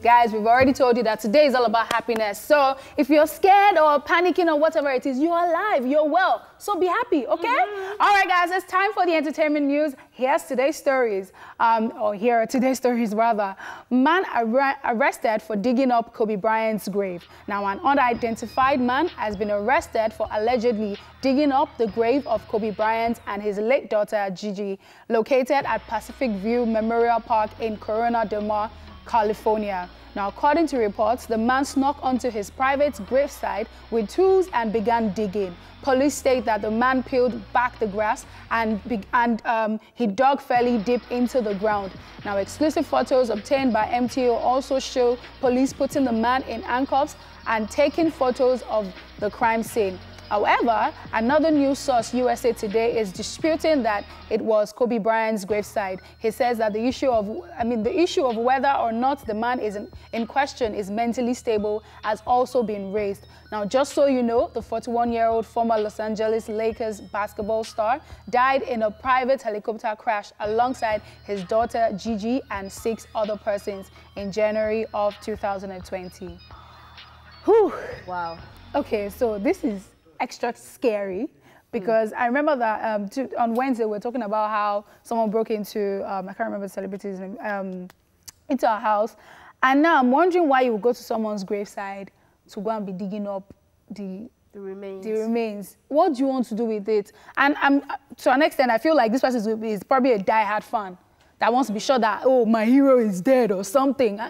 Guys, we've already told you that today is all about happiness. So if you're scared or panicking or whatever it is, you're alive, you're well. So be happy, okay? All right, guys, it's time for the entertainment news. Here's today's stories. Here are today's stories, rather. Man arrested for digging up Kobe Bryant's grave. Now, an unidentified man has been arrested for allegedly digging up the grave of Kobe Bryant and his late daughter, Gigi, located at Pacific View Memorial Park in Corona del Mar, California. Now, according to reports, the man snuck onto his private gravesite with tools and began digging. Police state that the man peeled back the grass and he dug fairly deep into the ground. Now, exclusive photos obtained by MTO also show police putting the man in handcuffs and taking photos of the crime scene. However, another news source, USA Today, is disputing that it was Kobe Bryant's gravesite. He says that the issue of whether or not the man is in question is mentally stable has also been raised. Now, just so you know, the 41-year-old former Los Angeles Lakers basketball star died in a private helicopter crash alongside his daughter Gigi and 6 other persons in January of 2020. Whew. Wow. Okay, so this is extra scary because I remember that on Wednesday we were talking about how someone broke into, I can't remember the celebrity's name, into a house. And now I'm wondering why you would go to someone's graveside to go and be digging up the remains. What do you want to do with it? And to an extent, I feel like this person is probably a die-hard fan that wants to be sure that, oh, my hero is dead or something.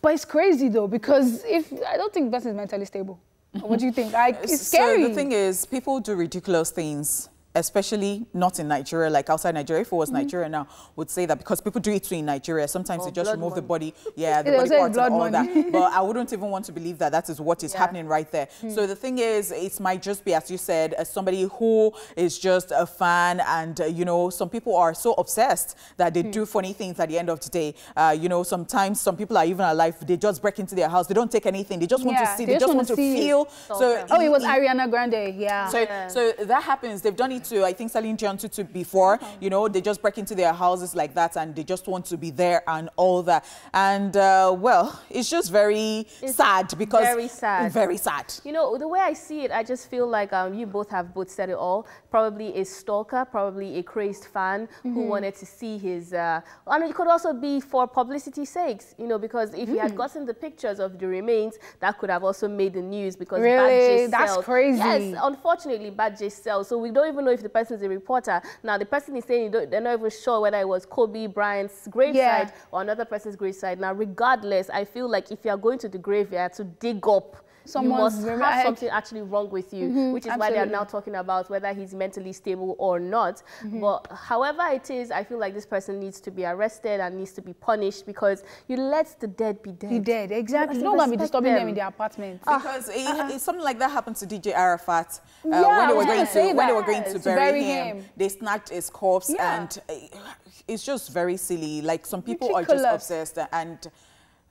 But it's crazy though, because I don't think the person is mentally stable. What do you think? It's scary. So the thing is, people do ridiculous things, especially not in Nigeria, like outside Nigeria. If it was Nigeria now, would say that because people do it too in Nigeria, sometimes they just remove the body, the body parts and all that. But I wouldn't even want to believe that that is what is happening right there. So the thing is, it might just be, as you said, somebody who is just a fan, and you know, some people are so obsessed that they do funny things at the end of the day. You know, sometimes some people are even alive, they just break into their house, they don't take anything, they just want to see, they just want to feel. So it was Ariana Grande, So that happens. They've done it to, I think, Celine Dion too before. You know, they just break into their houses like that and they just want to be there and all that. And well, it's just very sad because very sad. You know, the way I see it, I just feel like you both have said it all. Probably a stalker, probably a crazed fan who wanted to see his. And it could also be for publicity's sakes, you know, because if he had gotten the pictures of the remains, that could have also made the news because bad J sells. That's crazy. Yes, unfortunately, bad J sells. So we don't even know if the person is a reporter. Now, the person is saying they're not even sure whether it was Kobe Bryant's gravesite or another person's gravesite. Now, regardless, I feel like if you're going to the graveyard to dig up, you must have something actually wrong with you, which is why they're now talking about whether he's mentally stable or not. But however it is, I feel like this person needs to be arrested and needs to be punished because you let the dead be dead. Be dead, exactly. You're not going to be disturbing them in their apartment. Because something like that happened to DJ Arafat when they were going to bury him. They snatched his corpse and it's just very silly. Like some people are just obsessed and...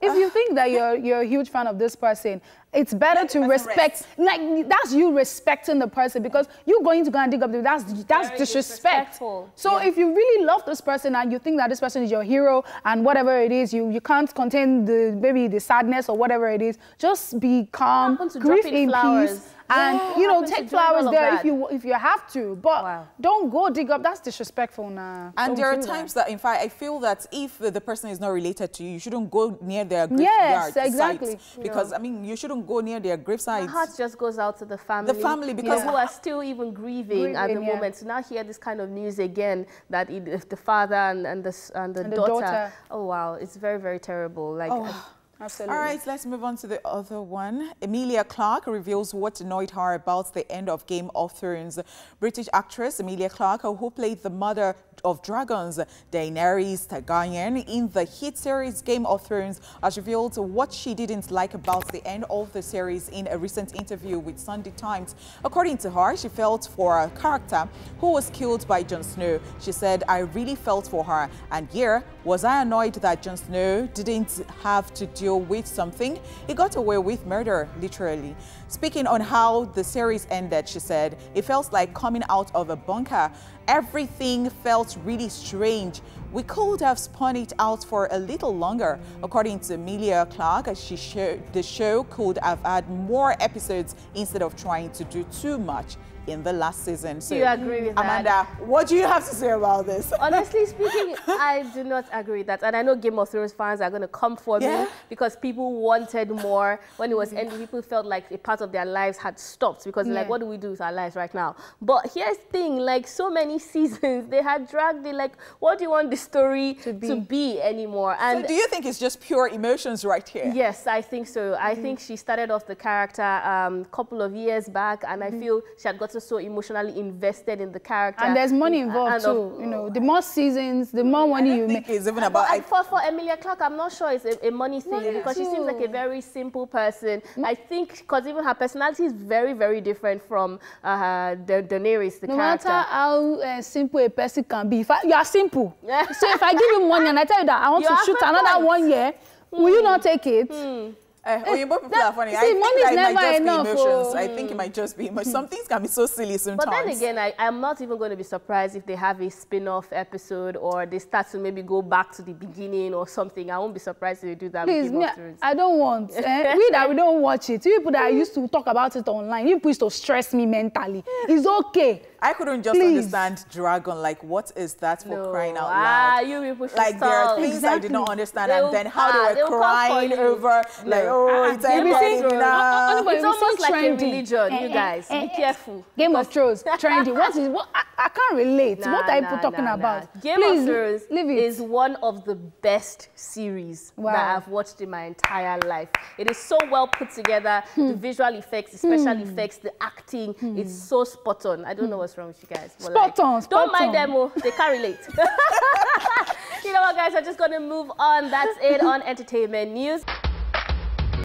If you think that you're a huge fan of this person, it's better to respect. Like that's you respecting the person because you going to go and dig up. That's disrespect. So if you really love this person and you think that this person is your hero and whatever it is, you can't contain the sadness or whatever it is. Just be calm, grieve in peace. And you know, take flowers there if you have to, but don't go dig up. That's disrespectful now. And there are times that, in fact, I feel that if the person is not related to you, you shouldn't go near their graveyard sites, because I mean, you shouldn't go near their graveside. My heart just goes out to the family. The family, because who are still even grieving at the moment. So now hear this kind of news again that the father and the daughter. Oh wow, it's very, very terrible. Like. Absolutely. All right, let's move on to the other one. Emilia Clarke reveals what annoyed her about the end of Game of Thrones. British actress Emilia Clarke, who played the mother of dragons, Daenerys Targaryen, in the hit series Game of Thrones, has revealed what she didn't like about the end of the series in a recent interview with Sunday Times. According to her, she felt for a character who was killed by Jon Snow. She said, "I really felt for her, and here was I annoyed that Jon Snow didn't have to deal with something. He got away with murder, literally." Speaking on how the series ended, she said, "It felt like coming out of a bunker. Everything felt really strange. We could have spun it out for a little longer. According to Emilia Clarke, the show could have had more episodes instead of trying to do too much in the last season. So, do you agree with that? Amanda, what do you have to say about this? Honestly speaking, I do not agree with that. And I know Game of Thrones fans are going to come for me because people wanted more. When it was ending, people felt like a part of their lives had stopped because like, what do we do with our lives right now? But here's the thing, like so many seasons, they had dragged it. Like, what do you want the story to be anymore? And so do you think it's just pure emotions right here? Yes, I think so. I think she started off the character a couple of years back, and I feel she had gotten so emotionally invested in the character. And there's money involved too. You know, the more seasons, the more money you make. It's even about for Emilia Clarke, I'm not sure it's a money thing because she seems like a very simple person. I think because even her personality is very, very different from Daenerys, the character. No matter how simple a person can be, you are simple. So if I give you money and I tell you that I want to shoot another 1 year, will you not take it? Oyinbo people are funny. See, I think money is that it might never just enough. be emotions. I think it might just be emotions. Some things can be so silly sometimes. But then again, I'm not even going to be surprised if they have a spin-off episode or they start to maybe go back to the beginning or something. I won't be surprised if they do that. Please, with Game of Thrones. I don't want. We don't watch it. You people that used to talk about it online, you people used to stress me mentally. It's okay. I couldn't just understand dragon. Like, what is that for crying out loud? You people should like, there are things I did not understand, and then how they were crying over, like, oh, it's everything now. It's almost like a religion, you guys. Be careful. Game of Thrones, trendy. What? I can't relate. What are people talking about? Game of Thrones is one of the best series that I've watched in my entire life. It is so well put together. The visual effects, the special effects, the acting, it's so spot on. I don't know what's wrong with you guys. Spot on. Don't mind them, they can't relate. You know what, guys? I'm just going to move on. That's it on entertainment news.